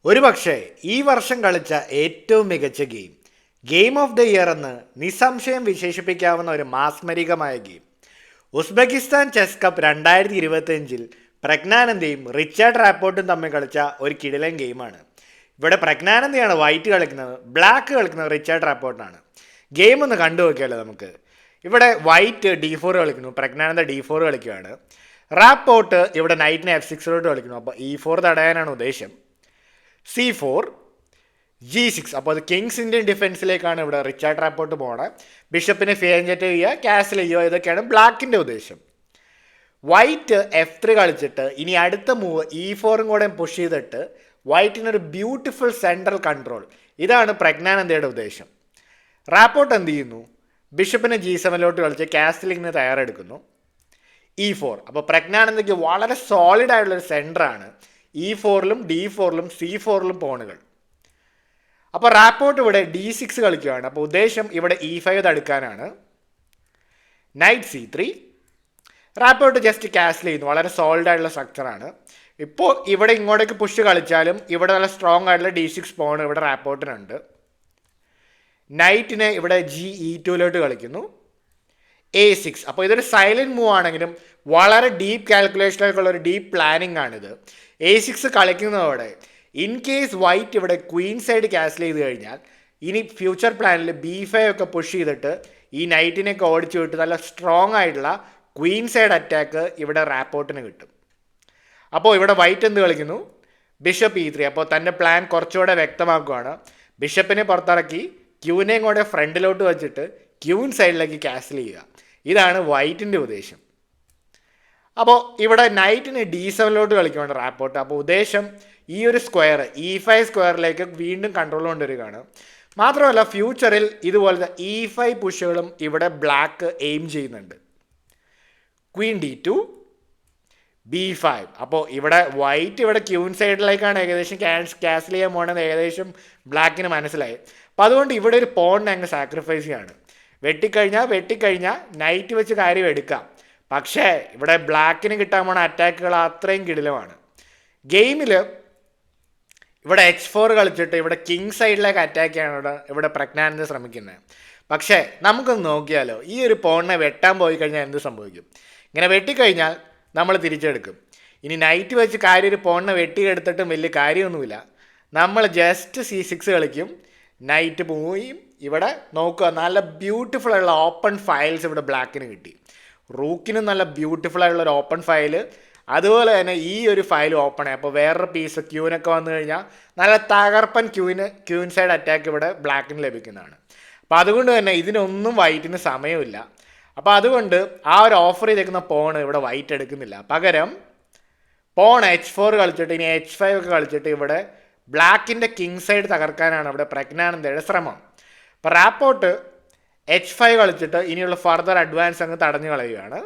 ഒരുപക്ഷെ ഈ വർഷം കളിച്ച ഏറ്റവും മികച്ച ഗെയിം ഓഫ് ദ ഇയർ എന്ന് നിസ്സംശയം വിശേഷിപ്പിക്കാവുന്ന ഒരു മാസ്മരികമായ ഗെയിം. ഉസ്ബെക്കിസ്ഥാൻ ചെസ് കപ്പ് 2025 പ്രജ്ഞാനന്ദയും റിച്ചാർഡ് റാപ്പോർട്ടും തമ്മിൽ കളിച്ച ഒരു കിടിലൻ ഗെയിമാണ്. ഇവിടെ പ്രജ്ഞാനന്ദയാണ് വൈറ്റ് കളിക്കുന്നത്, ബ്ലാക്ക് കളിക്കുന്നത് റിച്ചാർഡ് റാപ്പോർട്ടാണ്. ഗെയിം ഒന്ന് കണ്ടു നോക്കിയാലോ നമുക്ക്. ഇവിടെ വൈറ്റ് D4 കളിക്കുന്നു, പ്രജ്ഞാനന്ദ D4 കളിക്കുകയാണ്. റാപ്പോർട്ട് ഇവിടെ നൈറ്റിനെ F6 കളിക്കുന്നു. അപ്പോൾ E4 തടയാനാണ് ഉദ്ദേശം. C4 G6, അപ്പോൾ അത് കിങ്സ് ഇന്ത്യൻ ഡിഫൻസിലേക്കാണ് ഇവിടെ റിച്ചാർഡ് റാപ്പോർട്ട് പോകണത്. ബിഷപ്പിനെ ഫിയഞ്ചറ്റ് ചെയ്യുക, കാസിൽ ചെയ്യുക, ഇതൊക്കെയാണ് ബ്ലാക്കിൻ്റെ ഉദ്ദേശം. വൈറ്റ് F3 കളിച്ചിട്ട് ഇനി അടുത്ത മൂവ് E4 കൂടെ പുഷ് ചെയ്തിട്ട് വൈറ്റിനൊരു ബ്യൂട്ടിഫുൾ സെൻട്രൽ കൺട്രോൾ, ഇതാണ് പ്രജ്ഞാനന്ദയുടെ ഉദ്ദേശം. റാപ്പോർട്ട് എന്ത് ചെയ്യുന്നു? ബിഷപ്പിനെ G7 കളിച്ച് കാസ്ലിങ്ങിന് തയ്യാറെടുക്കുന്നു. E4, അപ്പോൾ പ്രജ്ഞാനന്ദയ്ക്ക് വളരെ സോളിഡ് ആയിട്ടുള്ളൊരു സെൻറ്ററാണ് E4 D4 C4 പോണുകൾ. അപ്പോൾ റാപ്പോർട്ട് ഇവിടെ D6 കളിക്കുകയാണ്. അപ്പോൾ ഉദ്ദേശം ഇവിടെ E5 തടുക്കാനാണ്. Knight C3, Rapport just castle ചെയ്യുന്നു. വളരെ സോൾഡ് ആയിട്ടുള്ള സ്ട്രക്ചറാണ്. ഇപ്പോൾ ഇവിടെ ഇങ്ങോട്ടേക്ക് പുഷ് കളിച്ചാലും ഇവിടെ നല്ല സ്ട്രോങ് ആയിട്ടുള്ള D6 പോണ് ഇവിടെ റാപ്പോർട്ടിനുണ്ട്. നൈറ്റിനെ ഇവിടെ Ge2 കളിക്കുന്നു. A6, അപ്പോൾ ഇതൊരു സൈലൻറ്റ് മൂവ് ആണെങ്കിലും വളരെ ഡീപ്പ് കാൽക്കുലേഷനിലേക്കുള്ള ഒരു ഡീപ്പ് പ്ലാനിങ് ആണിത്. A6 കളിക്കുന്നതോടെ ഇൻ കേസ് വൈറ്റ് ഇവിടെ ക്വീൻ സൈഡ് കാസ്ൽ ചെയ്ത് കഴിഞ്ഞാൽ ഇനി ഫ്യൂച്ചർ പ്ലാനിൽ B5 ഒക്കെ പുഷ് ചെയ്തിട്ട് ഈ നൈറ്റിനെയൊക്കെ ഓടിച്ചു വിട്ട് നല്ല സ്ട്രോങ് ആയിട്ടുള്ള ക്വീൻ സൈഡ് അറ്റാക്ക് ഇവിടെ റാപ്പോർട്ടിന് കിട്ടും. അപ്പോൾ ഇവിടെ വൈറ്റ് എന്ത് കളിക്കുന്നു? ബിഷപ്പ് E3, അപ്പോൾ തൻ്റെ പ്ലാൻ കുറച്ചുകൂടെ വ്യക്തമാക്കുകയാണ്. ബിഷപ്പിനെ പുറത്തിറക്കി ക്യൂനെയും കൂടെ ഫ്രണ്ടിലോട്ട് വെച്ചിട്ട് ക്യൂൻ സൈഡിലേക്ക് കാസ്ൽ ചെയ്യുക, ഇതാണ് വൈറ്റിൻ്റെ ഉദ്ദേശം. അപ്പോൾ ഇവിടെ നൈറ്റിന് D7 കളിക്കുകയാണ് റാപ്പോർട്ട്. അപ്പോൾ ഉദ്ദേശം ഈ ഒരു സ്ക്വയർ E5 സ്ക്വയറിലേക്ക് വീണ്ടും കൺട്രോൾ കൊണ്ടുവരികയാണ്. മാത്രമല്ല ഫ്യൂച്ചറിൽ ഇതുപോലത്തെ E5 പുഷുകളും ഇവിടെ ബ്ലാക്ക് എയിം ചെയ്യുന്നുണ്ട്. ക്വീൻ D2, B5, അപ്പോൾ ഇവിടെ വൈറ്റ് ഇവിടെ ക്യൂൻ സൈഡിലേക്കാണ് ഏകദേശം കാസ്ൽ ചെയ്യാൻ പോകണമെന്ന് ഏകദേശം ബ്ലാക്കിന് മനസ്സിലായി. അപ്പോൾ അതുകൊണ്ട് ഇവിടെ ഒരു പോണിനെ അങ്ങ് സാക്രിഫൈസ് ചെയ്യാണ്. വെട്ടിക്കഴിഞ്ഞാൽ നൈറ്റ് വെച്ച് കാര്യം എടുക്കാം. പക്ഷേ ഇവിടെ ബ്ലാക്കിന് കിട്ടാൻ പോണ അറ്റാക്കുകൾ അത്രയും കിടിലമാണ്. ഗെയിമിൽ ഇവിടെ H4 കളിച്ചിട്ട് ഇവിടെ കിങ് സൈഡിലേക്ക് അറ്റാക്ക് ചെയ്യാനാണ് ഇവിടെ പ്രജ്ഞാനന്ദ ശ്രമിക്കുന്നത്. പക്ഷേ നമുക്കൊന്ന് നോക്കിയാലോ, ഈ ഒരു പോണിനെ വെട്ടാൻ പോയി കഴിഞ്ഞാൽ എന്ത് സംഭവിക്കും? ഇങ്ങനെ വെട്ടിക്കഴിഞ്ഞാൽ നമ്മൾ തിരിച്ചെടുക്കും. ഇനി നൈറ്റ് വെച്ച് കാര്യം ഒരു പോണിനെ വെട്ടിയെടുത്തിട്ടും വലിയ കാര്യമൊന്നുമില്ല. നമ്മൾ ജസ്റ്റ് C6 കളിക്കും, നൈറ്റ് പോയും. ഇവിടെ നോക്കുക, നല്ല ബ്യൂട്ടിഫുൾ ആയിട്ടുള്ള ഓപ്പൺ ഫയൽസ് ഇവിടെ ബ്ലാക്കിന് കിട്ടി. റൂക്കിനും നല്ല ബ്യൂട്ടിഫുൾ ആയിട്ടുള്ള ഒരു ഓപ്പൺ ഫയൽ, അതുപോലെ തന്നെ ഈ ഒരു ഫയൽ ഓപ്പൺ ആയി. അപ്പോൾ വേറൊരു പീസ് ക്യൂനൊക്കെ വന്നു കഴിഞ്ഞാൽ നല്ല തകർപ്പൻ ക്യൂൻ സൈഡ് അറ്റാക്ക് ഇവിടെ ബ്ലാക്കിന് ലഭിക്കുന്നതാണ്. അപ്പോൾ അതുകൊണ്ട് തന്നെ ഇതിനൊന്നും വൈറ്റിന് സമയമില്ല. അപ്പോൾ അതുകൊണ്ട് ആ ഒരു ഓഫർ ചെയ്തേക്കുന്ന പോൺ ഇവിടെ വൈറ്റ് എടുക്കുന്നില്ല. പകരം പോൺ H4 കളിച്ചിട്ട് ഇനി H5 ഒക്കെ കളിച്ചിട്ട് ഇവിടെ ബ്ലാക്കിൻ്റെ കിങ് സൈഡ് തകർക്കാനാണ് ഇവിടെ പ്രജ്ഞാനന്ദയുടെ ശ്രമം. അപ്പോൾ റാപ്പോർട്ട് H5 കളിച്ചിട്ട് ഇനിയുള്ള ഫർദർ അഡ്വാൻസ് അങ്ങ് തടഞ്ഞു കളയുകയാണ്.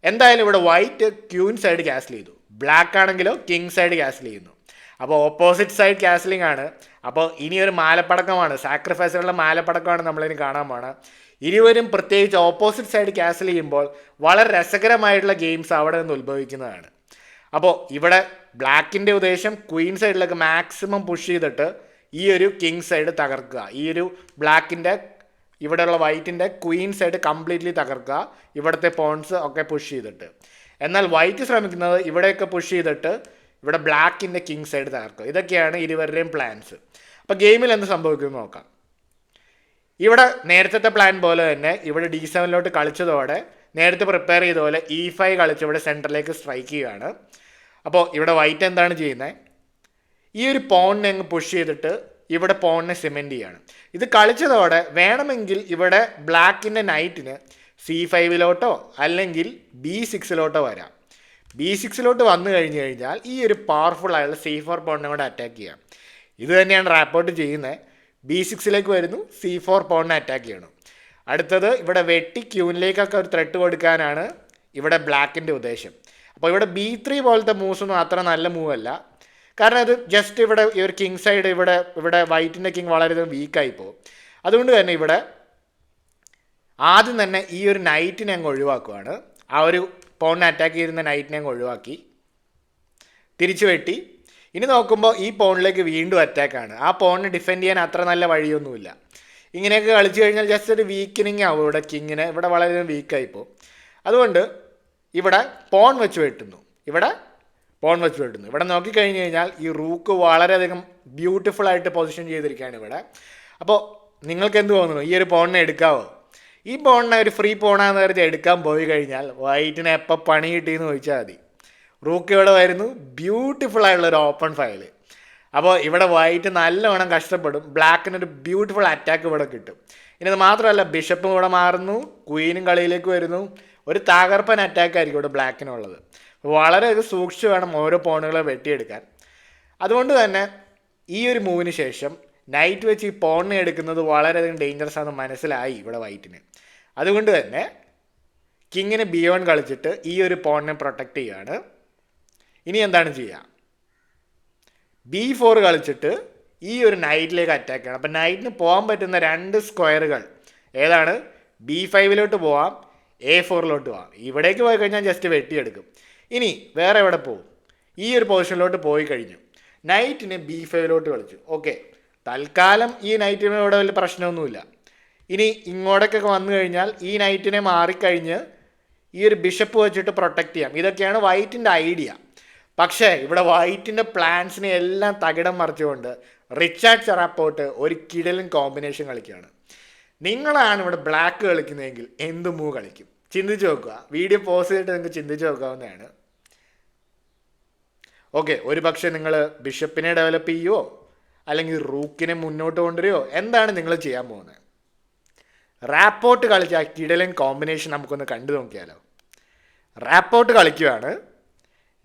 എന്തായാലും ഇവിടെ വൈറ്റ് ക്യൂൻ സൈഡ് കാസ്ൽ ചെയ്തു, ബ്ലാക്ക് ആണെങ്കിലോ കിങ് സൈഡ് കാസ്ൽ ചെയ്യുന്നു. അപ്പോൾ ഓപ്പോസിറ്റ് സൈഡ് കാസ്ലിംഗ് ആണ്. അപ്പോൾ ഇനിയൊരു മാലപ്പടക്കമാണ്, സാക്രിഫൈസുകളുടെ മാലപ്പടക്കമാണ് നമ്മളിനി കാണാൻ പോണത്. ഇരുവരും പ്രത്യേകിച്ച് ഓപ്പോസിറ്റ് സൈഡ് കാസ്ൽ ചെയ്യുമ്പോൾ വളരെ രസകരമായിട്ടുള്ള ഗെയിംസ് അവിടെ നിന്ന് ഉത്ഭവിക്കുന്നതാണ്. അപ്പോൾ ഇവിടെ ബ്ലാക്കിൻ്റെ ഉദ്ദേശം ക്വീൻ സൈഡിലേക്ക് മാക്സിമം പുഷ് ചെയ്തിട്ട് ഈ ഒരു കിങ് സൈഡ് തകർക്കുക, ഈ ഒരു ബ്ലാക്കിൻ്റെ ഇവിടെയുള്ള വൈറ്റിൻ്റെ ക്വീൻ സൈഡ് കംപ്ലീറ്റ്ലി തകർക്കുക, ഇവിടുത്തെ പോൺസ് ഒക്കെ പുഷ് ചെയ്തിട്ട്. എന്നാൽ വൈറ്റ് ശ്രമിക്കുന്നത് ഇവിടെയൊക്കെ പുഷ് ചെയ്തിട്ട് ഇവിടെ ബ്ലാക്കിൻ്റെ കിങ് സൈഡ് തകർക്കുക. ഇതൊക്കെയാണ് ഇരുവരുടെയും പ്ലാൻസ്. അപ്പോൾ ഗെയിമിൽ എന്ത് സംഭവിക്കുമെന്ന് നോക്കാം. ഇവിടെ നേരത്തെ പ്ലാൻ പോലെ തന്നെ ഇവിടെ D7 കളിച്ചതോടെ നേരത്തെ പ്രിപ്പയർ ചെയ്ത പോലെ E5 കളിച്ച് ഇവിടെ സെൻറ്ററിലേക്ക് സ്ട്രൈക്ക് ചെയ്യുകയാണ്. അപ്പോൾ ഇവിടെ വൈറ്റ് എന്താണ് ചെയ്യുന്നത്? ഈ ഒരു പോണിനെ അങ്ങ് പുഷ് ചെയ്തിട്ട് ഇവിടെ പോണിനെ സിമെൻറ്റ് ചെയ്യാണ്. ഇത് കളിച്ചതോടെ വേണമെങ്കിൽ ഇവിടെ ബ്ലാക്കിൻ്റെ നൈറ്റിന് C5 അല്ലെങ്കിൽ B6 വരാം. B6 വന്നു കഴിഞ്ഞാൽ ഈ ഒരു പവർഫുൾ ആയുള്ള C4 പോണിനെ കൂടെ അറ്റാക്ക് ചെയ്യാം. ഇത് തന്നെയാണ് റാപ്പോർട്ട് ചെയ്യുന്നത്. B6 വരുന്നു, C4 പോണിനെ അറ്റാക്ക് ചെയ്യണം. അടുത്തത് ഇവിടെ വെട്ടി ക്യൂനിലേക്കൊക്കെ ഒരു ത്രെട്ട് കൊടുക്കാനാണ് ഇവിടെ ബ്ലാക്കിൻ്റെ ഉദ്ദേശം. അപ്പോൾ ഇവിടെ B3 പോലത്തെ മൂവ്സൊന്നും അത്ര നല്ല മൂവല്ല. കാരണം അത് ജസ്റ്റ് ഇവിടെ ഈ ഒരു കിങ് സൈഡ് ഇവിടെ വൈറ്റിൻ്റെ കിങ് വളരെയധികം വീക്കായി പോകും. അതുകൊണ്ട് തന്നെ ഇവിടെ ആദ്യം തന്നെ ഈ ഒരു നൈറ്റിനെ അങ്ങ് ഒഴിവാക്കുകയാണ്. ആ ഒരു പോണിനെ അറ്റാക്ക് ചെയ്യുന്ന നൈറ്റിനെ അങ്ങ് ഒഴിവാക്കി തിരിച്ചു വെട്ടി ഇനി നോക്കുമ്പോൾ ഈ പോണിലേക്ക് വീണ്ടും അറ്റാക്കാണ്. ആ പോണിന് ഡിഫെൻഡ് ചെയ്യാൻ അത്ര നല്ല വഴിയൊന്നുമില്ല. ഇങ്ങനെയൊക്കെ കളിച്ചു കഴിഞ്ഞാൽ ജസ്റ്റ് ഒരു വീക്കനിങ് ആവും ഇവിടെ കിങ്ങിന്. ഇവിടെ വളരെയധികം വീക്കായിപ്പോൾ. അതുകൊണ്ട് ഇവിടെ പോൺ വെച്ച് വെട്ടുന്നു. ഇവിടെ നോക്കിക്കഴിഞ്ഞ് കഴിഞ്ഞാൽ ഈ റൂക്ക് വളരെയധികം ബ്യൂട്ടിഫുൾ ആയിട്ട് പൊസിഷൻ ചെയ്തിരിക്കുകയാണ് ഇവിടെ. അപ്പോൾ നിങ്ങൾക്ക് എന്ത് തോന്നുന്നു, ഈ ഒരു പോണിനെ എടുക്കാവോ? ഈ പോണിനെ ഒരു ഫ്രീ പോണാന്ന് കരുതി എടുക്കാൻ പോയി കഴിഞ്ഞാൽ വൈറ്റിനെ എപ്പോൾ പണി കിട്ടിയെന്ന് ചോദിച്ചാൽ മതി. റൂക്ക് ഇവിടെ വരുന്നു, ബ്യൂട്ടിഫുൾ ആയിട്ടുള്ള ഒരു ഓപ്പൺ ഫയൽ. അപ്പോൾ ഇവിടെ വൈറ്റ് നല്ലവണ്ണം കഷ്ടപ്പെടും. ബ്ലാക്കിനൊരു ബ്യൂട്ടിഫുൾ അറ്റാക്ക് ഇവിടെ കിട്ടും. ഇനി അത് മാത്രമല്ല, ബിഷപ്പും ഇവിടെ മാറുന്നു, ക്വീനും കളിയിലേക്ക് വരുന്നു. ഒരു തകർപ്പൻ അറ്റാക്കായിരിക്കും ഇവിടെ ബ്ലാക്കിനുള്ളത്. വളരെ സൂക്ഷിച്ച് വേണം ഓരോ പോണുകളെ വെട്ടിയെടുക്കാൻ. അതുകൊണ്ട് തന്നെ ഈ ഒരു മൂവിന് ശേഷം നൈറ്റ് വെച്ച് ഈ പോണിനെ എടുക്കുന്നത് വളരെയധികം ഡേഞ്ചറസ് ആണെന്ന് മനസ്സിലായി ഇവിടെ വൈറ്റിന്. അതുകൊണ്ട് തന്നെ കിങ്ങിന് B1 കളിച്ചിട്ട് ഈ ഒരു പോണിനെ പ്രൊട്ടക്റ്റ് ചെയ്യുകയാണ്. ഇനി എന്താണ് ചെയ്യുക? B4 കളിച്ചിട്ട് ഈ ഒരു നൈറ്റിലേക്ക് അറ്റാക്ക് ചെയ്യണം. അപ്പം നൈറ്റിന് പോകാൻ പറ്റുന്ന 2 സ്ക്വയറുകൾ ഏതാണ്? B5 പോവാം, A4 പോവാം. ഇവിടേക്ക് പോയി കഴിഞ്ഞാൽ ജസ്റ്റ് വെട്ടിയെടുക്കും. ഇനി വേറെ എവിടെ പോകും? ഈ ഒരു പൊസിഷനിലോട്ട് പോയി കഴിഞ്ഞു. നൈറ്റിന് B5 കളിച്ചു. ഓക്കെ, തൽക്കാലം ഈ നൈറ്റിന് ഇവിടെ വലിയ പ്രശ്നമൊന്നുമില്ല. ഇനി ഇങ്ങോട്ടേക്കൊക്കെ വന്നു കഴിഞ്ഞാൽ ഈ നൈറ്റിനെ മാറിക്കഴിഞ്ഞ് ഈ ഒരു ബിഷപ്പ് വെച്ചിട്ട് പ്രൊട്ടക്റ്റ് ചെയ്യാം. ഇതൊക്കെയാണ് വൈറ്റിൻ്റെ ഐഡിയ. പക്ഷേ ഇവിടെ വൈറ്റിൻ്റെ പ്ലാൻസിനെ എല്ലാം തകിടം മറിച്ചുകൊണ്ട് റിച്ചാർഡ് ചെറാപ്പോട്ട് ഒരു കിടലൻ കോമ്പിനേഷൻ കളിക്കുകയാണ്. നിങ്ങളാണ് ഇവിടെ ബ്ലാക്ക് കളിക്കുന്നതെങ്കിൽ എന്ത് മൂവ് കളിക്കും? ചിന്തിച്ച് നോക്കുക. വീഡിയോ പോസ് ചെയ്തിട്ട് നിങ്ങൾക്ക് ചിന്തിച്ച് നോക്കാവുന്നതാണ്. ഓക്കെ, ഒരു പക്ഷേ നിങ്ങൾ ബിഷപ്പിനെ ഡെവലപ്പ് ചെയ്യുമോ അല്ലെങ്കിൽ റൂക്കിനെ മുന്നോട്ട് കൊണ്ടുവരുമോ? എന്താണ് നിങ്ങൾ ചെയ്യാൻ പോകുന്നത്? റാപ്പോട്ട് കളിച്ച ആ കിടലൻ കോമ്പിനേഷൻ നമുക്കൊന്ന് കണ്ടു നോക്കിയാലോ. റാപ്പോട്ട് കളിക്കുകയാണ്.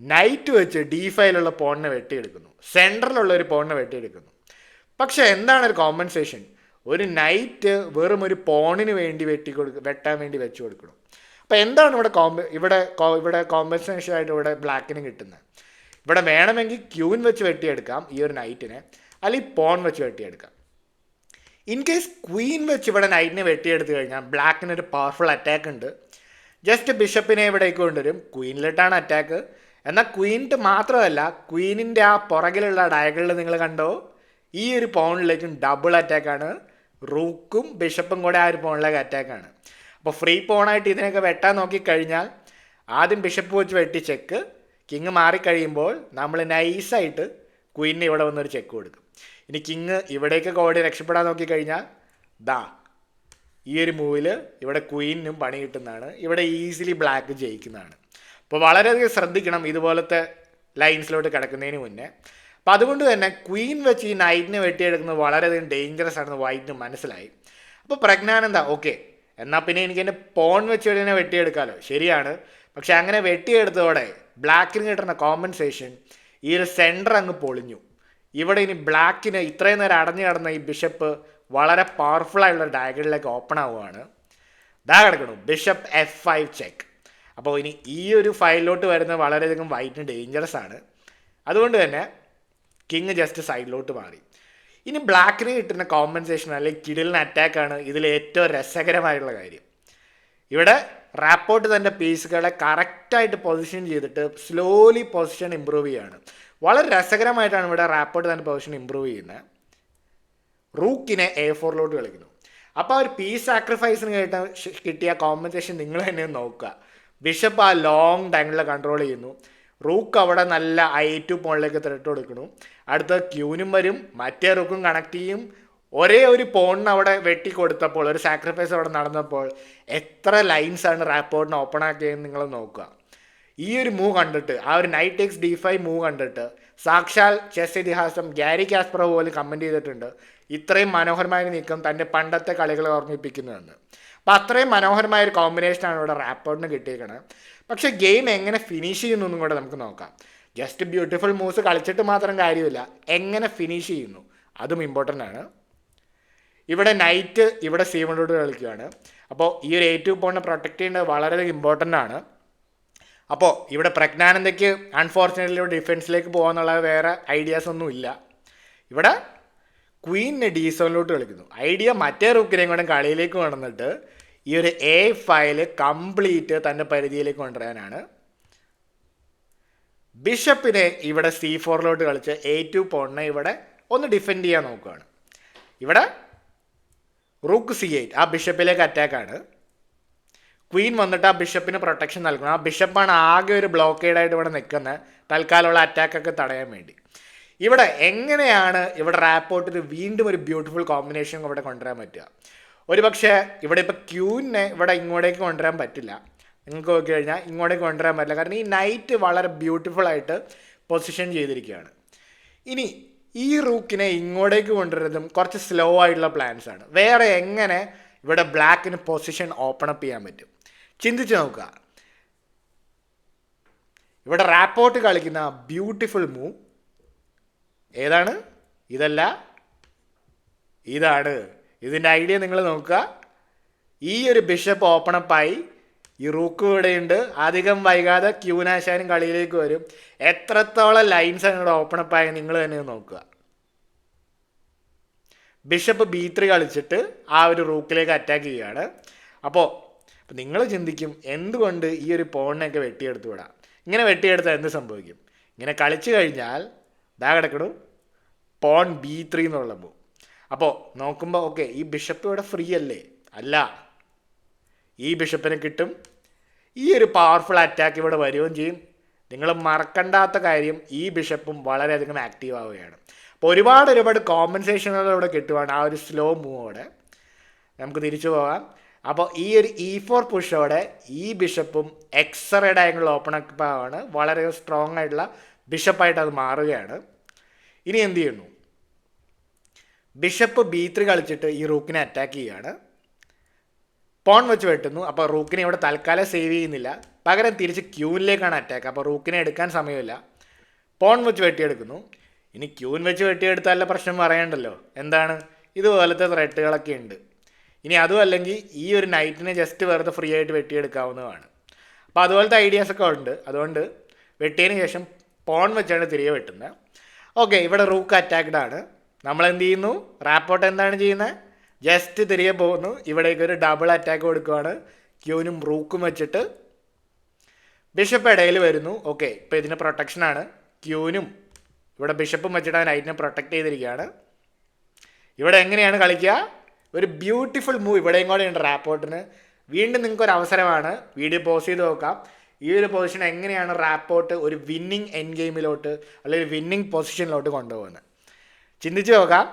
നൈറ്റ് വെച്ച് D5 പോണിനെ വെട്ടിയെടുക്കുന്നു. സെൻട്രലുള്ള ഒരു പോണിനെ വെട്ടിയെടുക്കുന്നു. പക്ഷേ എന്താണ് ഒരു കോമ്പൻസേഷൻ? ഒരു നൈറ്റ് വെറും ഒരു പോണിന് വേണ്ടി വെട്ടാൻ വേണ്ടി വെച്ച് കൊടുക്കണം. അപ്പോൾ എന്താണ് ഇവിടെ കോമ്പൻസേഷൻ ആയിട്ട് ഇവിടെ ബ്ലാക്കിന് കിട്ടുന്നത്? ഇവിടെ വേണമെങ്കിൽ ക്യൂൻ വെച്ച് വെട്ടിയെടുക്കാം ഈ ഒരു നൈറ്റിനെ, അല്ലെങ്കിൽ പോൺ വെച്ച് വെട്ടിയെടുക്കാം. ഇൻ കേസ് ക്വീൻ വെച്ച് ഇവിടെ നൈറ്റിനെ വെട്ടിയെടുത്ത് കഴിഞ്ഞാൽ ബ്ലാക്കിനൊരു പവർഫുൾ അറ്റാക്ക് ഉണ്ട്. ജസ്റ്റ് ബിഷപ്പിനെ ഇവിടേക്ക് കൊണ്ടുവരും. ക്വീനിലിട്ടാണ് അറ്റാക്ക്. എന്നാൽ ക്വീനിട്ട് മാത്രമല്ല, ക്വീനിൻ്റെ ആ പുറകിലുള്ള ഡയഗണിൽ നിങ്ങൾ കണ്ടോ, ഈ ഒരു പോണിലേക്കും ഡബിൾ അറ്റാക്കാണ്. റൂക്കും ബിഷപ്പും കൂടെ ആ ഒരു പോണിലേക്ക് അറ്റാക്കാണ്. അപ്പോൾ ഫ്രീ പോണായിട്ട് ഇതിനൊക്കെ വെട്ടാൻ നോക്കിക്കഴിഞ്ഞാൽ ആദ്യം ബിഷപ്പ് വെച്ച് വെട്ടി ചെക്ക്, കിങ് മാറിക്കഴിയുമ്പോൾ നമ്മൾ നൈസായിട്ട് ക്വീനിന് ഇവിടെ വന്നൊരു ചെക്ക് കൊടുക്കും. ഇനി കിങ് ഇവിടേക്കൊക്കെ ഓടി രക്ഷപ്പെടാൻ നോക്കിക്കഴിഞ്ഞാൽ ഈ ഒരു മൂവിൽ ഇവിടെ ക്വീനും പണി കിട്ടുന്നതാണ്. ഇവിടെ ഈസിലി ബ്ലാക്ക് ജയിക്കുന്നതാണ്. അപ്പോൾ വളരെയധികം ശ്രദ്ധിക്കണം ഇതുപോലത്തെ ലൈൻസിലോട്ട് കിടക്കുന്നതിന് മുന്നേ. അപ്പോൾ അതുകൊണ്ട് തന്നെ ക്വീൻ വെച്ച് ഈ നൈറ്റിനെ വെട്ടിയെടുക്കുന്നത് വളരെയധികം ഡേഞ്ചറസ് ആണെന്ന് വൈറ്റിന് മനസ്സിലായി. അപ്പോൾ പ്രജ്ഞാനന്ദ ഓക്കെ, എന്നാൽ പിന്നെ എനിക്ക് എൻ്റെ പോൺ വെച്ച് ഇതിനെ വെട്ടിയെടുക്കാമല്ലോ. ശരിയാണ്, പക്ഷെ അങ്ങനെ വെട്ടിയെടുത്തതോടെ ബ്ലാക്കിന് കിട്ടുന്ന കോമ്പൻസേഷൻ ഈ ഒരു സെൻറ്റർ അങ്ങ് പൊളിഞ്ഞു. ഇവിടെ ഇനി ബ്ലാക്കിന് ഇത്രയും നേരം അടഞ്ഞു കിടന്ന ഈ ബിഷപ്പ് വളരെ പവർഫുൾ ആയിട്ടുള്ള ഡയഗണിലേക്ക് ഓപ്പൺ ആവുകയാണ്. കിടക്കണം ബിഷപ്പ് F5 ചെക്ക്. അപ്പോൾ ഇനി ഈ ഒരു ഫയലിലോട്ട് വരുന്നത് വളരെയധികം വൈറ്റിന് ഡേഞ്ചറസ് ആണ്. അതുകൊണ്ട് തന്നെ കിങ് ജസ്റ്റ് സൈഡിലോട്ട് മാറി. ഇനി ബ്ലാക്കിന് കിട്ടുന്ന കോമ്പൻസേഷൻ അല്ലെങ്കിൽ കിടിലിന് അറ്റാക്കാണ് ഇതിൽ ഏറ്റവും രസകരമായിട്ടുള്ള കാര്യം. ഇവിടെ റാപ്പോട്ട് തൻ്റെ പീസുകളെ കറക്റ്റായിട്ട് പൊസിഷൻ ചെയ്തിട്ട് സ്ലോലി പൊസിഷൻ ഇമ്പ്രൂവ് ചെയ്യുകയാണ്. വളരെ രസകരമായിട്ടാണ് ഇവിടെ റാപ്പോട്ട് തൻ്റെ പൊസിഷൻ ഇമ്പ്രൂവ് ചെയ്യുന്നത്. റൂക്കിനെ A4 കളിക്കുന്നു. അപ്പോൾ ആ ഒരു പീസ് സാക്രിഫൈസിന് കിട്ടിയ കോമ്പൻസേഷൻ നിങ്ങൾ തന്നെ നോക്കുക. ബിഷപ്പ് ആ ലോങ് ഡയഗണിൽ കൺട്രോൾ ചെയ്യുന്നു. റൂക്ക് അവിടെ നല്ല I2 പോണിലേക്ക് ത്രെട്ട് കൊടുക്കുന്നു. അടുത്ത ക്യൂനും വരും, മറ്റേ റൂക്കും കണക്ട് ചെയ്യും. ഒരേ ഒരു പോണിന് അവിടെ വെട്ടി കൊടുത്തപ്പോൾ, ഒരു സാക്രിഫൈസ് അവിടെ നടന്നപ്പോൾ എത്ര ലൈൻസാണ് റാപ്പോർട്ടിന് ഓപ്പൺ ആക്കിയതെന്ന് നിങ്ങൾ നോക്കുക. ഈ ഒരു മൂവ് കണ്ടിട്ട്, ആ ഒരു നൈറ്റ് ടേക്സ് D5 മൂവ് കണ്ടിട്ട് സാക്ഷാൽ ചെസ് ഇതിഹാസം ഗ്യാരി കാസ്പറോവ് പോലും കമൻറ്റ് ചെയ്തിട്ടുണ്ട്, ഇത്രയും മനോഹരമായ നീക്കം തൻ്റെ പണ്ടത്തെ കളികളെ ഓർമ്മിപ്പിക്കുന്നുവെന്ന്. അപ്പോൾ അത്രയും മനോഹരമായൊരു കോമ്പിനേഷനാണ് ഇവിടെ റാപ്പോർട്ടിന് കിട്ടിയേക്കണത്. പക്ഷേ ഗെയിം എങ്ങനെ ഫിനിഷ് ചെയ്യുന്നു കൂടെ നമുക്ക് നോക്കാം. ജസ്റ്റ് ബ്യൂട്ടിഫുൾ മൂവ്സ് കളിച്ചിട്ട് മാത്രം കാര്യമില്ല, എങ്ങനെ ഫിനിഷ് ചെയ്യുന്നു അതും ഇമ്പോർട്ടൻ്റ് ആണ്. ഇവിടെ നൈറ്റ് ഇവിടെ C1 കളിക്കുകയാണ്. അപ്പോൾ ഈ ഒരു A2 പോണിനെ പ്രൊട്ടക്ട് ചെയ്യേണ്ടത് വളരെയധികം ഇമ്പോർട്ടൻ്റ് ആണ്. അപ്പോൾ ഇവിടെ പ്രജ്ഞാനന്ദയ്ക്ക് അൺഫോർച്ചുനേറ്റ്ലി ഡിഫൻസിലേക്ക് പോകാന്നുള്ള വേറെ ഐഡിയാസ് ഒന്നും ഇല്ല. ഇവിടെ ക്വീനിനെ D7 കളിക്കുന്നു. ഐഡിയ മറ്റേ റൂക്കിനെയും കൂടെ കളിയിലേക്ക് കൊണ്ടുവന്നിട്ട് ഈ ഒരു A5 കംപ്ലീറ്റ് തൻ്റെ പരിധിയിലേക്ക് കൊണ്ടുവരാനാണ്. ബിഷപ്പിനെ ഇവിടെ C4 കളിച്ച് A2 പോണിനെ ഇവിടെ ഒന്ന് ഡിഫെൻഡ് ചെയ്യാൻ നോക്കുകയാണ്. ഇവിടെ റൂക്ക് C8, ആ ബിഷപ്പിലേക്ക് അറ്റാക്കാണ്. ക്വീൻ വന്നിട്ട് ആ ബിഷപ്പിന് പ്രൊട്ടക്ഷൻ നൽകണം. ആ ബിഷപ്പാണ് ആകെ ഒരു ബ്ലോക്കേഡായിട്ട് ഇവിടെ നിൽക്കുന്നത്, തൽക്കാലമുള്ള അറ്റാക്കൊക്കെ തടയാൻ വേണ്ടി. ഇവിടെ എങ്ങനെയാണ് ഇവിടെ റാപ്പോർട്ടിന് വീണ്ടും ഒരു ബ്യൂട്ടിഫുൾ കോമ്പിനേഷൻ ഇവിടെ കൊണ്ടുവരാൻ പറ്റുക? ഒരു പക്ഷേ ഇവിടെ ഇപ്പോൾ ക്യൂവിനെ ഇവിടെ ഇങ്ങോട്ടേക്ക് കൊണ്ടുവരാൻ പറ്റില്ല. നിങ്ങൾക്ക് നോക്കി കഴിഞ്ഞാൽ ഇങ്ങോട്ടേക്ക് കൊണ്ടുവരാൻ പറ്റില്ല, കാരണം ഈ നൈറ്റ് വളരെ ബ്യൂട്ടിഫുൾ ആയിട്ട് പൊസിഷൻ ചെയ്തിരിക്കുകയാണ്. ഇനി ഈ റൂക്കിനെ ഇങ്ങോട്ടേക്ക് കൊണ്ടുവരുന്നതും കുറച്ച് സ്ലോ ആയിട്ടുള്ള പ്ലാൻസ് ആണ്. വേറെ എങ്ങനെ ഇവിടെ ബ്ലാക്കിന് പൊസിഷൻ ഓപ്പൺ അപ്പ് ചെയ്യാൻ പറ്റും? ചിന്തിച്ച് നോക്കുക. ഇവിടെ റാപ്പോർട്ട് കളിക്കുന്ന ബ്യൂട്ടിഫുൾ മൂവ് ഏതാണ്? ഇതല്ല, ഇതാണ്. ഇതിൻ്റെ ഐഡിയ നിങ്ങൾ നോക്കുക. ഈ ഒരു ബിഷപ്പ് ഓപ്പൺ അപ്പായി, ഈ റൂക്ക് ഇവിടെയുണ്ട്. അധികം വൈകാതെ ക്യൂനാശാനും കളിയിലേക്ക് വരും. എത്രത്തോളം ലൈൻസാണ് ഇവിടെ ഓപ്പൺ അപ്പായി നിങ്ങൾ തന്നെ നോക്കുക. ബിഷപ്പ് B3 കളിച്ചിട്ട് ആ ഒരു റൂക്കിലേക്ക് അറ്റാക്ക് ചെയ്യുകയാണ്. അപ്പോൾ നിങ്ങൾ ചിന്തിക്കും, എന്തുകൊണ്ട് ഈ ഒരു പോണിനെയൊക്കെ വെട്ടിയെടുത്തു വിടാം? ഇങ്ങനെ വെട്ടിയെടുത്താൽ എന്ത് സംഭവിക്കും? ഇങ്ങനെ കളിച്ചു കഴിഞ്ഞാൽ ഇതാ കിടക്കണു പോൺ B3 എന്നുള്ള മൂവ്. അപ്പോൾ നോക്കുമ്പോൾ ഓക്കെ, ഈ ബിഷപ്പ് ഇവിടെ ഫ്രീ അല്ലേ? അല്ല, ഈ ബിഷപ്പിന് കിട്ടും. ഈ ഒരു പവർഫുൾ അറ്റാക്ക് ഇവിടെ വരികയും ചെയ്യും. നിങ്ങൾ മറക്കണ്ടാത്ത കാര്യം, ഈ ബിഷപ്പും വളരെയധികം ആക്റ്റീവ് ആവുകയാണ്. അപ്പോൾ ഒരുപാട് കോമ്പൻസേഷനുകൾ ഇവിടെ കിട്ടുവാണ് ആ ഒരു സ്ലോ മൂവോടെ. നമുക്ക് തിരിച്ചു പോകാം. അപ്പോൾ ഈ ഒരു E4 പുഷോടെ ഈ ബിഷപ്പും എക്സ്റേ ഡയഗണൽ ഓപ്പൺ അപ്പ് ആണ്, വളരെ സ്ട്രോങ് ആയിട്ടുള്ള ബിഷപ്പായിട്ട് അത് മാറുകയാണ്. ഇനി എന്ത് ചെയ്യുന്നു? ബിഷപ്പ് B3 കളിച്ചിട്ട് ഈ റൂക്കിനെ അറ്റാക്ക് ചെയ്യുകയാണ്. പോൺ വെച്ച് വെട്ടുന്നു. അപ്പോൾ റൂക്കിനെ ഇവിടെ തൽക്കാലം സേവ് ചെയ്യുന്നില്ല, പകരം തിരിച്ച് ക്യൂനിലേക്കാണ് അറ്റാക്ക്. അപ്പോൾ റൂക്കിനെ എടുക്കാൻ സമയമില്ല. പോൺ വെച്ച് വെട്ടിയെടുക്കുന്നു. ഇനി ക്യൂൻ വെച്ച് വെട്ടിയെടുത്താലുള്ള പ്രശ്നം പറയണ്ടല്ലോ. എന്താണ്? ഇതുപോലത്തെ ത്രെട്ടുകളൊക്കെ ഉണ്ട്. ഇനി അതും അല്ലെങ്കിൽ ഈ ഒരു നൈറ്റിനെ ജസ്റ്റ് വെറുതെ ഫ്രീ ആയിട്ട് വെട്ടിയെടുക്കാവുന്നതാണ്. അപ്പോൾ അതുപോലത്തെ ഐഡിയാസൊക്കെ ഉണ്ട്. അതുകൊണ്ട് വെട്ടിയതിന് ശേഷം പോൺ വെച്ചാണ് തിരികെ വെട്ടുന്നത്. ഓക്കെ, ഇവിടെ റൂക്ക് അറ്റാക്ക്ഡ് ആണ്. നമ്മൾ എന്ത് ചെയ്യുന്നു? റാപ്പോർട്ട് എന്താണ് ചെയ്യുന്നത്? ജസ്റ്റ് തിരികെ പോകുന്നു. ഇവിടേക്ക് ഒരു ഡബിൾ അറ്റാക്ക് കൊടുക്കുകയാണ്. ക്യൂനും റൂക്കും വെച്ചിട്ട് ബിഷപ്പ് ഇടയിൽ വരുന്നു. ഓക്കെ, ഇപ്പോൾ ഇതിന് പ്രൊട്ടക്ഷനാണ്. ക്യൂനും ഇവിടെ ബിഷപ്പും വെച്ചിട്ട് ആ നൈറ്റിനെ പ്രൊട്ടക്റ്റ് ചെയ്തിരിക്കുകയാണ്. ഇവിടെ എങ്ങനെയാണ് കളിക്കുക? ഒരു ബ്യൂട്ടിഫുൾ മൂവ് ഇവിടെയും കൂടെ ഉണ്ട് റാപ്പോർട്ടിന്. വീണ്ടും നിങ്ങൾക്കൊരു അവസരമാണ്, വീഡിയോ പോസ് ചെയ്ത് നോക്കാം. ഈ ഒരു പൊസിഷൻ എങ്ങനെയാണ് റാപ്പോർട്ട് ഒരു വിന്നിങ് എൻഡ് ഗെയിമിലോട്ട് അല്ലെങ്കിൽ വിന്നിങ് പൊസിഷനിലോട്ട് കൊണ്ടുപോകുന്നത് ചിന്തിച്ച് നോക്കാം.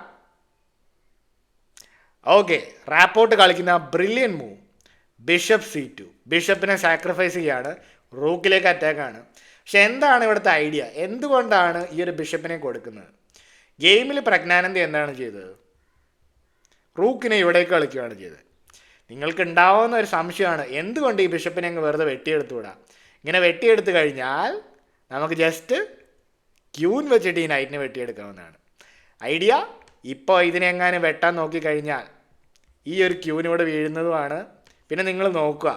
ഓക്കെ, റാപ്പോർട്ട് കളിക്കുന്ന ബ്രില്യൻ മൂവ് ബിഷപ്പ് C2. ബിഷപ്പിനെ സാക്രിഫൈസ് ചെയ്യാണ്, റൂക്കിലേക്ക് അറ്റാക്കാണ്. പക്ഷെ എന്താണ് ഇവിടുത്തെ ഐഡിയ? എന്തുകൊണ്ടാണ് ഈ ഒരു ബിഷപ്പിനെ കൊടുക്കുന്നത്? ഗെയിമിൽ പ്രജ്ഞാനന്ദ എന്താണ് ചെയ്തത്? റൂക്കിനെ ഇവിടേക്ക് കളിക്കുകയാണ് ചെയ്തത്. നിങ്ങൾക്ക് ഉണ്ടാവുന്ന ഒരു സംശയമാണ്, എന്തുകൊണ്ട് ഈ ബിഷപ്പിനെ അങ്ങ് വെറുതെ വെട്ടിയെടുത്തുവിടാം? ഇങ്ങനെ വെട്ടിയെടുത്ത് കഴിഞ്ഞാൽ നമുക്ക് ജസ്റ്റ് ക്യൂൻ വെച്ചിട്ട് ഈ നൈറ്റിനെ വെട്ടിയെടുക്കാവുന്നതാണ്. ഐഡിയ ഇപ്പോൾ ഇതിനെങ്ങാനും വെട്ടാൻ നോക്കിക്കഴിഞ്ഞാൽ ഈ ഒരു ക്യൂൻ ഇവിടെ വീഴുന്നതുമാണ്. പിന്നെ നിങ്ങൾ നോക്കുക,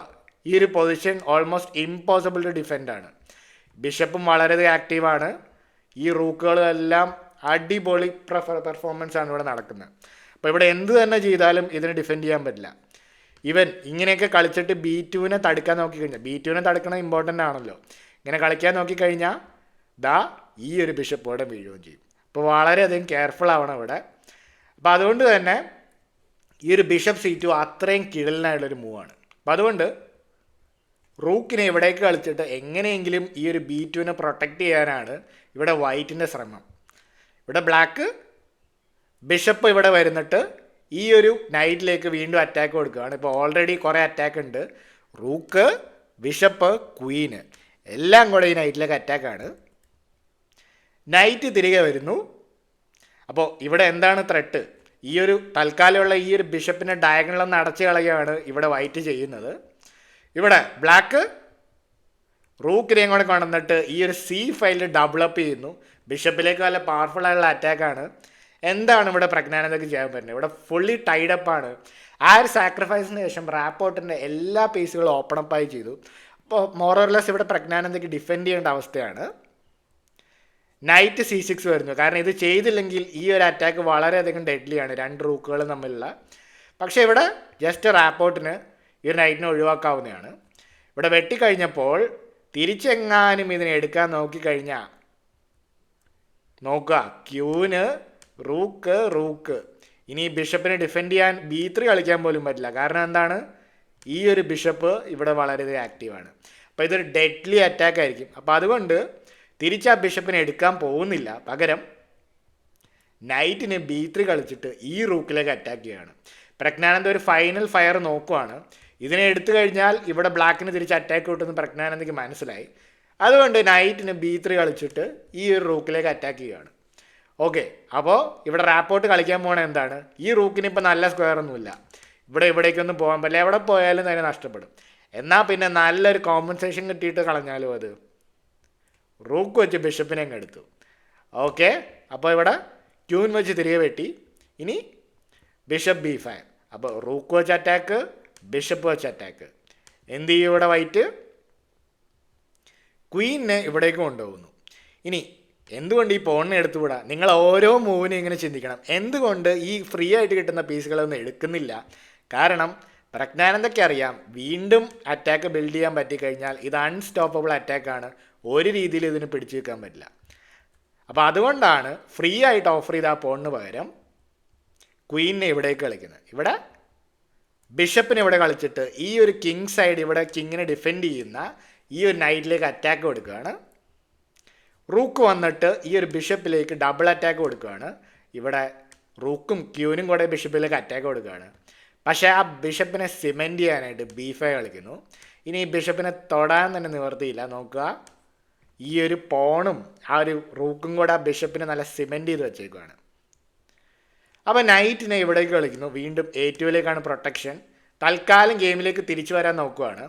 ഈ ഒരു position almost impossible to defend ആണ്. ബിഷപ്പും വളരെ ആക്റ്റീവാണ്. ഈ റൂക്കുകളെല്ലാം അടിപൊളി പെർഫോമൻസ് ആണ് ഇവിടെ നടക്കുന്നത്. അപ്പോൾ ഇവിടെ എന്ത് തന്നെ ചെയ്താലും ഇതിനെ ഡിഫെൻഡ് ചെയ്യാൻ പറ്റില്ല. ഇവൻ ഇങ്ങനെയൊക്കെ കളിച്ചിട്ട് B2നെ തടുക്കാൻ നോക്കിക്കഴിഞ്ഞാൽ, B2നെ തടുക്കുന്നത് ഇമ്പോർട്ടൻ്റ് ആണല്ലോ. ഇങ്ങനെ കളിക്കാൻ നോക്കിക്കഴിഞ്ഞാൽ ദാ ഈ ഒരു ബിഷപ്പ് ഇവിടെ വീഴുകയും ചെയ്യും. അപ്പോൾ വളരെയധികം കെയർഫുൾ ആവണം ഇവിടെ. അപ്പോൾ അതുകൊണ്ട് തന്നെ ഈ ഒരു ബിഷപ്പ് C2 അത്രയും കിടലിനായുള്ളൊരു മൂവാണ്. അപ്പോൾ അതുകൊണ്ട് റൂക്കിനെ ഇവിടേക്ക് കളിച്ചിട്ട് എങ്ങനെയെങ്കിലും ഈ ഒരു B2നെ പ്രൊട്ടക്റ്റ് ചെയ്യാനാണ് ഇവിടെ വൈറ്റിൻ്റെ ശ്രമം. ഇവിടെ ബ്ലാക്ക് ബിഷപ്പ് ഇവിടെ വരുന്നിട്ട് ഈ ഒരു നൈറ്റിലേക്ക് വീണ്ടും അറ്റാക്ക് കൊടുക്കുകയാണ്. ഇപ്പോൾ ഓൾറെഡി കുറേ അറ്റാക്ക് ഉണ്ട്. റൂക്ക്, ബിഷപ്പ്, ക്വീന് എല്ലാം കൂടെ ഈ നൈറ്റിലേക്ക് അറ്റാക്കാണ്. നൈറ്റ് തിരികെ വരുന്നു. അപ്പോൾ ഇവിടെ എന്താണ് ത്രെട്ട്? ഈ ഒരു തൽക്കാലമുള്ള ഈ ഒരു ബിഷപ്പിനെ ഡയഗണലൊന്ന് അടച്ചു കളയുകയാണ് ഇവിടെ വൈറ്റ് ചെയ്യുന്നത്. ഇവിടെ ബ്ലാക്ക് റൂക്കിനെയും കൂടെ കൊണ്ടുവന്നിട്ട് ഈ ഒരു C5 ഡെവലപ്പ് ചെയ്യുന്നു. ബിഷപ്പിലേക്ക് നല്ല പവർഫുൾ ആയിട്ടുള്ള അറ്റാക്കാണ്. എന്താണ് ഇവിടെ പ്രജ്ഞാനന്ദക്ക് ചെയ്യാൻ പറ്റുന്നത്? ഇവിടെ ഫുള്ളി ടൈഡപ്പാണ്. ആ ഒരു സാക്രിഫൈസിന് ശേഷം റാപ്പോർട്ടിൻ്റെ എല്ലാ പീസുകളും ഓപ്പൺ അപ്പായി ചെയ്തു. അപ്പോൾ മോറോർലെസ് ഇവിടെ പ്രജ്ഞാനന്ദക്ക് ഡിഫെൻഡ് ചെയ്യേണ്ട അവസ്ഥയാണ്. നൈറ്റ് C6 വരുന്നു. കാരണം ഇത് ചെയ്തില്ലെങ്കിൽ ഈ ഒരു അറ്റാക്ക് വളരെയധികം ഡെഡ്ലിയാണ്, രണ്ട് റൂക്കുകളും തമ്മിലുള്ള. പക്ഷേ ഇവിടെ ജസ്റ്റ് റാപ്പോർട്ടിന് ഈ ഒരു നൈറ്റിനെ ഒഴിവാക്കാവുന്നതാണ്. ഇവിടെ വെട്ടിക്കഴിഞ്ഞപ്പോൾ തിരിച്ചെങ്ങാനും ഇതിനെ എടുക്കാൻ നോക്കിക്കഴിഞ്ഞാൽ നോക്കുക, ക്യൂന് റൂക്ക്. ഇനി ബിഷപ്പിനെ ഡിഫെൻഡ് ചെയ്യാൻ B3 കളിക്കാൻ പോലും പറ്റില്ല. കാരണം എന്താണ്, ഈ ഒരു ബിഷപ്പ് ഇവിടെ വളരെയധികം ആക്റ്റീവാണ്. അപ്പോൾ ഇതൊരു ഡെഡ്ലി അറ്റാക്ക് ആയിരിക്കും. അപ്പോൾ അതുകൊണ്ട് തിരിച്ച് ആ ബിഷപ്പിനെ എടുക്കാൻ പോകുന്നില്ല, പകരം നൈറ്റിന് B3 കളിച്ചിട്ട് ഈ റൂക്കിലേക്ക് അറ്റാക്ക് ചെയ്യുകയാണ്. പ്രജ്ഞാനന്ദ ഒരു ഫൈനൽ ഫയർ നോക്കുവാണ്. ഇതിനെ എടുത്തു കഴിഞ്ഞാൽ ഇവിടെ ബ്ലാക്കിന് തിരിച്ച് അറ്റാക്ക് കിട്ടുമെന്ന് പ്രജ്ഞാനന്ദയ്ക്ക് മനസ്സിലായി. അതുകൊണ്ട് നൈറ്റിന് B3 കളിച്ചിട്ട് ഈ ഒരു റൂക്കിലേക്ക് അറ്റാക്ക് ചെയ്യുകയാണ്. ഓക്കെ, അപ്പോൾ ഇവിടെ റാപ്പോർട്ട് കളിക്കാൻ പോകണ എന്താണ്, ഈ റൂക്കിന് ഇപ്പോൾ നല്ല സ്ക്വയർ ഒന്നുമില്ല, ഇവിടേക്കൊന്നും പോകാൻ പറ്റില്ല, എവിടെ പോയാലും തന്നെ നഷ്ടപ്പെടും. എന്നാൽ പിന്നെ നല്ലൊരു കോമ്പൻസേഷൻ കിട്ടിയിട്ട് കളഞ്ഞാലും അത് റൂക്ക് വെച്ച് ബിഷപ്പിനെ അങ്ങ് എടുത്തു. ഓക്കെ, അപ്പോൾ ഇവിടെ ക്യൂൻ വെച്ച് തിരികെ വെട്ടി. ഇനി ബിഷപ്പ് B5. അപ്പോൾ റൂക്ക് വെച്ച് അറ്റാക്ക്, ബിഷപ്പ് വെച്ച് അറ്റാക്ക്. എന്ത് ചെയ്യും ഇവിടെ വൈറ്റ്, ക്വീനിനെ ഇവിടേക്ക് കൊണ്ടുപോകുന്നു. ഇനി എന്തുകൊണ്ട് ഈ പോണിനെ എടുത്തുകൂടാ? നിങ്ങൾ ഓരോ മൂവിനും ഇങ്ങനെ ചിന്തിക്കണം, എന്തുകൊണ്ട് ഈ ഫ്രീ ആയിട്ട് കിട്ടുന്ന പീസുകളൊന്നും എടുക്കുന്നില്ല? കാരണം പ്രജ്ഞാനന്ദയ്ക്ക് അറിയാം, വീണ്ടും അറ്റാക്ക് ബിൽഡ് ചെയ്യാൻ പറ്റിക്കഴിഞ്ഞാൽ ഇത് അൺസ്റ്റോപ്പബിൾ അറ്റാക്കാണ്, ഒരു രീതിയിൽ ഇതിന് പിടിച്ചു വെക്കാൻ പറ്റില്ല. അപ്പോൾ അതുകൊണ്ടാണ് ഫ്രീ ആയിട്ട് ഓഫർ ചെയ്ത ആ പോണിന് പകരം ക്വീനിനെ ഇവിടേക്ക് കളിക്കുന്നത്. ഇവിടെ ബിഷപ്പിനെ ഇവിടെ കളിച്ചിട്ട് ഈ ഒരു കിങ് സൈഡ് ഇവിടെ കിങ്ങിനെ ഡിഫെൻഡ് ചെയ്യുന്ന ഈ ഒരു നൈറ്റിലേക്ക് അറ്റാക്ക് കൊടുക്കുകയാണ്. റൂക്ക് വന്നിട്ട് ഈ ഒരു ബിഷപ്പിലേക്ക് ഡബിൾ അറ്റാക്ക് കൊടുക്കുകയാണ്. ഇവിടെ റൂക്കും ക്യൂനും കൂടെ ബിഷപ്പിലേക്ക് അറ്റാക്ക് കൊടുക്കുകയാണ്. പക്ഷേ ആ ബിഷപ്പിനെ സിമെൻറ്റ് ചെയ്യാനായിട്ട് B5 കളിക്കുന്നു. ഇനി ഈ ബിഷപ്പിനെ തൊടാൻ തന്നെ നിവർത്തിയില്ല. നോക്കുക, ഈ ഒരു പോണും ആ ഒരു റൂക്കും കൂടെ ആ ബിഷപ്പിനെ നല്ല സിമെൻറ്റ് ചെയ്ത് വെച്ചേക്കുകയാണ്. അപ്പോൾ നൈറ്റിനെ ഇവിടേക്ക് കളിക്കുന്നു. വീണ്ടും A2ലേക്കാണ് പ്രൊട്ടക്ഷൻ. തൽക്കാലം ഗെയിമിലേക്ക് തിരിച്ചു വരാൻ നോക്കുകയാണ്.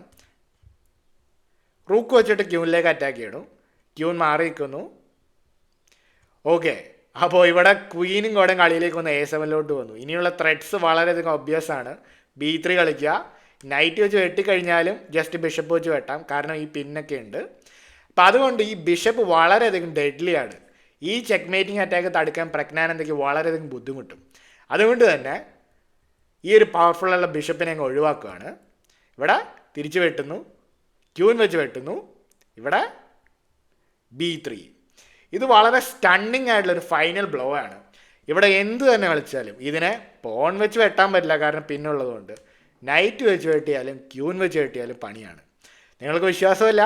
റൂക്ക് വെച്ചിട്ട് ക്യൂനിലേക്ക് അറ്റാക്ക് ചെയ്യണം. ക്യൂൻ മാറി നിൽക്കുന്നു. ഓക്കെ, അപ്പോൾ ഇവിടെ ക്വീനും കൂടെ കളിയിലേക്ക് വന്ന് A7 വന്നു. ഇനിയുള്ള ത്രെഡ്സ് വളരെയധികം ഒബ്വിയസ് ആണ്. B3 കളിക്കുക, നൈറ്റ് വെച്ച് വെട്ടിക്കഴിഞ്ഞാലും ജസ്റ്റ് ബിഷപ്പ് വെച്ച് വെട്ടാം, കാരണം ഈ പിന്നൊക്കെ ഉണ്ട്. അപ്പോൾ അതുകൊണ്ട് ഈ ബിഷപ്പ് വളരെയധികം ഡെഡ്ലിയാണ്. ഈ ചെക്ക് മേറ്റിംഗ് അറ്റാക്ക് തടുക്കാൻ പ്രജ്ഞാനന്ദയ്ക്ക് വളരെയധികം ബുദ്ധിമുട്ടും. അതുകൊണ്ട് തന്നെ ഈ ഒരു പവർഫുള്ളുള്ള ബിഷപ്പിനെ അങ്ങ് ഒഴിവാക്കുകയാണ്. ഇവിടെ തിരിച്ചു വെട്ടുന്നു, ക്യൂൻ വെച്ച് വെട്ടുന്നു, ഇവിടെ B3. ഇത് വളരെ സ്റ്റണ്ണിങ് ആയിട്ടുള്ളൊരു ഫൈനൽ ബ്ലോ ആണ്. ഇവിടെ എന്ത് തന്നെ കളിച്ചാലും ഇതിനെ പോൺ വെച്ച് വെട്ടാൻ പറ്റില്ല, കാരണം പിന്നുള്ളതുകൊണ്ട്. നൈറ്റ് വെച്ച് വെട്ടിയാലും ക്യൂൻ വെച്ച് വെട്ടിയാലും പണിയാണ്. നിങ്ങൾക്ക് വിശ്വാസമില്ല?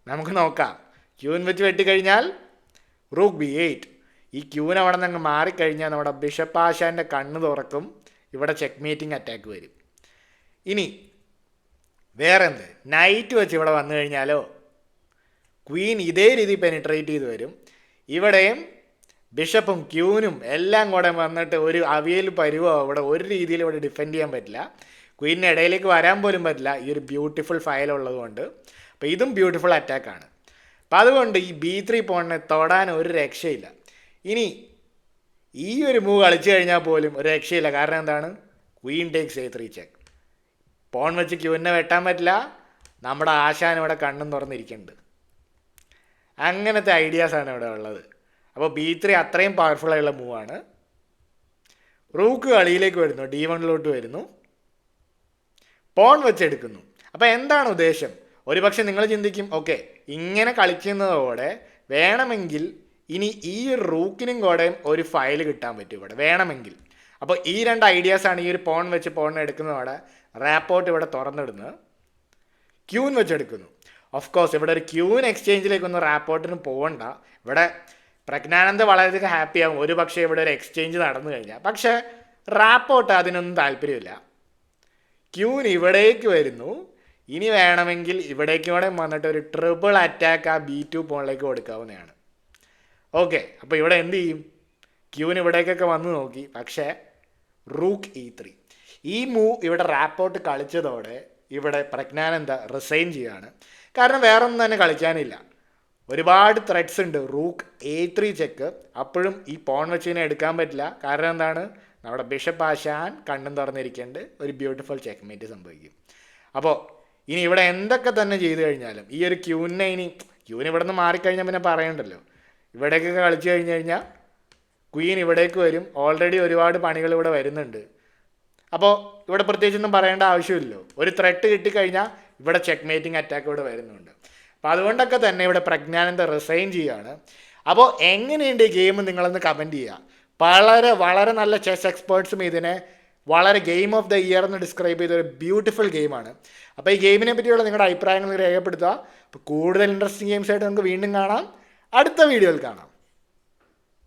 നമുക്ക് നോക്കാം. ക്യൂൻ വെച്ച് വെട്ടിക്കഴിഞ്ഞാൽ റൂക്ക് B8. ഈ ക്യൂൻ അവിടെ നിന്ന് അങ്ങ് മാറിക്കഴിഞ്ഞാൽ നമ്മുടെ ബിഷപ്പ് ആശാൻ്റെ കണ്ണ് തുറക്കും. ഇവിടെ ചെക്ക് മേറ്റിംഗ് അറ്റാക്ക് വരും. ഇനി വേറെ എന്ത്, നൈറ്റ് വെച്ച് ഇവിടെ വന്നു കഴിഞ്ഞാലോ ക്വീൻ ഇതേ രീതി പെനിട്രേറ്റ് ചെയ്ത് വരും. ഇവിടെയും ബിഷപ്പും ക്യൂനും എല്ലാം കൂടെ വന്നിട്ട് ഒരു അവിയൽ പരുവോ ഇവിടെ ഒരു രീതിയിൽ ഇവിടെ ഡിഫെൻഡ് ചെയ്യാൻ പറ്റില്ല. ക്വീനിന് ഇടയിലേക്ക് വരാൻ പോലും പറ്റില്ല, ഈ ഒരു ബ്യൂട്ടിഫുൾ ഫയൽ ഉള്ളതുകൊണ്ട്. അപ്പോൾ ഇതും ബ്യൂട്ടിഫുൾ അറ്റാക്കാണ്. അപ്പം അതുകൊണ്ട് ഈ B3 പോണിനെ തൊടാൻ ഒരു രക്ഷയില്ല. ഇനി ഈ ഒരു മൂവ് കളിച്ചു കഴിഞ്ഞാൽ പോലും ഒരു രക്ഷയില്ല. കാരണം എന്താണ്, Queen takes A3 check. Porn വെച്ച് ക്യൂവിനെ വെട്ടാൻ പറ്റില്ല, നമ്മുടെ ആശാൻ ഇവിടെ കണ്ണും തുറന്നിരിക്കുന്നുണ്ട്. അങ്ങനത്തെ ഐഡിയാസാണ് ഇവിടെ ഉള്ളത്. അപ്പോൾ B3 അത്രയും പവർഫുള്ളായുള്ള മൂവാണ്. റൂക്ക് കളിയിലേക്ക് വരുന്നു, D1 വരുന്നു, പോൺ വെച്ചെടുക്കുന്നു. അപ്പോൾ എന്താണ് ഉദ്ദേശം? ഒരുപക്ഷെ നിങ്ങൾ ചിന്തിക്കും, ഓക്കെ ഇങ്ങനെ കളിക്കുന്നതോടെ വേണമെങ്കിൽ ഇനി ഈ റൂക്കിനും കൂടെ ഒരു ഫയൽ കിട്ടാൻ പറ്റും ഇവിടെ വേണമെങ്കിൽ. അപ്പോൾ ഈ രണ്ട് ഐഡിയാസാണ് ഈ ഒരു പോൺ വെച്ച് പോൺ എടുക്കുന്നതോടെ റാപ്പോർട്ട് ഇവിടെ തുറന്നിടുന്നത്. ക്യൂൻ വെച്ചെടുക്കുന്നു. ഓഫ് കോഴ്സ് ഇവിടെ ഒരു ക്യൂൻ എക്സ്ചേഞ്ചിലേക്കൊന്നും റാപ്പോർട്ടിന് പോകണ്ട. ഇവിടെ പ്രജ്ഞാനന്ദ വളരെയധികം ഹാപ്പിയാവും ഒരു പക്ഷേ ഇവിടെ ഒരു എക്സ്ചേഞ്ച് നടന്നു കഴിഞ്ഞാൽ. പക്ഷേ റാപ്പോർട്ട് അതിനൊന്നും താല്പര്യമില്ല. ക്യൂൻ ഇവിടേക്ക് വരുന്നു. ഇനി വേണമെങ്കിൽ ഇവിടേക്ക് കൂടെ വന്നിട്ട് ഒരു ട്രിപ്പിൾ അറ്റാക്ക് ആ B2 പോണിലേക്ക് കൊടുക്കാവുന്നതാണ്. ഓക്കെ, അപ്പോൾ ഇവിടെ എന്ത് ചെയ്യും? ക്യൂൻ ഇവിടേക്കൊക്കെ വന്ന് നോക്കി, പക്ഷേ റൂക്ക് E3. ഈ മൂവ് ഇവിടെ റാപ്പോർട്ട് കളിച്ചതോടെ ഇവിടെ പ്രജ്ഞാനന്ദ റിസൈൻ ചെയ്യുകയാണ്. കാരണം വേറെ ഒന്നും തന്നെ കളിക്കാനില്ല, ഒരുപാട് ത്രെഡ്സ് ഉണ്ട്. റൂക്ക് A3 ചെക്ക്, അപ്പോഴും ഈ പോൺ വെച്ചിനെ എടുക്കാൻ പറ്റില്ല. കാരണം എന്താണ്, നമ്മുടെ ബിഷപ്പ് ആശാൻ കണ്ണും തുറന്നിരിക്കേണ്ട ഒരു ബ്യൂട്ടിഫുൾ ചെക്ക് മേറ്റ് സംഭവിക്കും. അപ്പോൾ ഇനി ഇവിടെ എന്തൊക്കെ തന്നെ ചെയ്തു കഴിഞ്ഞാലും ഈ ഒരു ക്യൂവിനെ ക്യൂവിന് ഇവിടെ നിന്ന് മാറിക്കഴിഞ്ഞാൽ പിന്നെ പറയണ്ടല്ലോ. ഇവിടേക്കൊക്കെ കളിച്ചു കഴിഞ്ഞ് കഴിഞ്ഞാൽ ക്വീൻ ഇവിടേക്ക് വരും. ഓൾറെഡി ഒരുപാട് പണികൾ ഇവിടെ വരുന്നുണ്ട്. അപ്പോൾ ഇവിടെ പ്രത്യേകിച്ചൊന്നും പറയേണ്ട ആവശ്യമില്ലല്ലോ. ഒരു ത്രെട്ട് കിട്ടിക്കഴിഞ്ഞാൽ ഇവിടെ ചെക്ക് മേറ്റിംഗ് അറ്റാക്ക് ഇവിടെ വരുന്നുണ്ട്. അപ്പോൾ അതുകൊണ്ടൊക്കെ തന്നെ ഇവിടെ പ്രജ്ഞാനന്ദ റിസൈൻ ചെയ്യുകയാണ്. അപ്പോൾ എങ്ങനെയുണ്ട് ഈ ഗെയിം നിങ്ങളൊന്ന് കമൻറ്റ് ചെയ്യുക. വളരെ നല്ല ചെസ് എക്സ്പേർട്സും ഇതിനെ വളരെ ഗെയിം ഓഫ് ദ ഇയർ എന്ന് ഡിസ്ക്രൈബ് ചെയ്ത ഒരു ബ്യൂട്ടിഫുൾ ഗെയിമാണ്. അപ്പോൾ ഈ ഗെയിമിനെ പറ്റിയുള്ള നിങ്ങളുടെ അഭിപ്രായങ്ങൾ രേഖപ്പെടുത്തുക. അപ്പോൾ കൂടുതൽ ഇൻട്രസ്റ്റിംഗ് ഗെയിംസ് ആയിട്ട് നമുക്ക് വീണ്ടും കാണാം, അടുത്ത വീഡിയോയിൽ കാണാം.